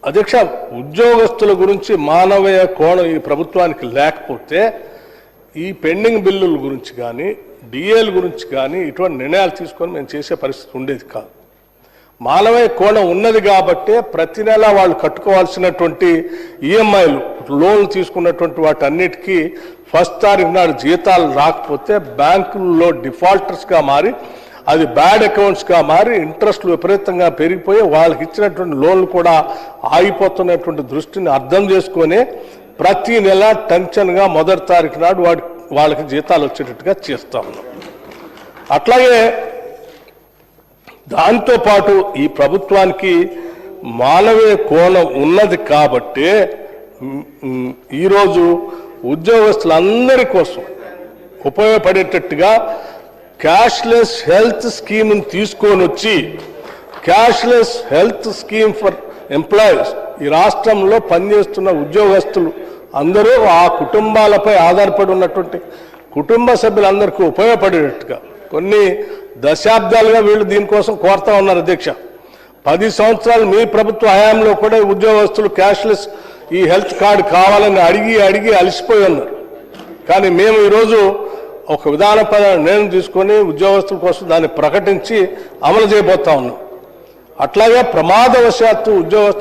అధ్యక్ష, ఉద్యోగస్తుల గురించి మానవీయ కోణం ఈ ప్రభుత్వానికి లేకపోతే ఈ పెండింగ్ బిల్లుల గురించి కానీ డిఏల గురించి కానీ ఇటువంటి నిర్ణయాలు తీసుకొని మేము చేసే పరిస్థితి ఉండేది కాదు. మానవీయ కోణం ఉన్నది కాబట్టే ప్రతి నెల వాళ్ళు కట్టుకోవాల్సినటువంటి ఈఎంఐలు, లోన్లు తీసుకున్నటువంటి వాటన్నిటికీ ఫస్ట్ తారీఖు నాడు జీతాలు రాకపోతే బ్యాంకుల్లో డిఫాల్టర్స్గా మారి అది బ్యాడ్ అకౌంట్స్గా మారి ఇంట్రెస్ట్లు విపరీతంగా పెరిగిపోయి వాళ్ళకి ఇచ్చినటువంటి లోన్లు కూడా ఆగిపోతున్నటువంటి దృష్టిని అర్థం చేసుకొని ప్రతి నెల టెన్షన్గా మొదటి తారీఖు నాడు వాళ్ళకి జీతాలు వచ్చేటట్టుగా చేస్తా ఉన్నాం. అట్లాగే దాంతోపాటు ఈ ప్రభుత్వానికి మానవీయ కోణం ఉన్నది కాబట్టే ఈరోజు ఉద్యోగస్తులందరి కోసం ఉపయోగపడేటట్టుగా క్యాష్లెస్ హెల్త్ స్కీమ్ని తీసుకొని వచ్చి cashless health scheme for employees ఈ రాష్ట్రంలో పనిచేస్తున్న ఉద్యోగస్తులు అందరూ ఆ కుటుంబాలపై ఆధారపడి ఉన్నటువంటి కుటుంబ సభ్యులందరికీ ఉపయోగపడేటట్టుగా కొన్ని దశాబ్దాలుగా వీళ్ళు దీనికోసం కోరుతా ఉన్నారు. అధ్యక్ష, 10 సంవత్సరాలు మీ ప్రభుత్వ హయాంలో కూడా ఉద్యోగస్తులు క్యాష్లెస్ ఈ హెల్త్ కార్డు కావాలని అడిగి అలసిపోయి ఉన్నారు. కానీ మేము ఈరోజు ఒక విధానపరమైన నిర్ణయం తీసుకొని ఉద్యోగస్తుల కోసం దాన్ని ప్రకటించి అమలు చేయబోతా ఉన్నాం. అట్లాగే ప్రమాదవశాత్తు ఉద్యోగస్తులు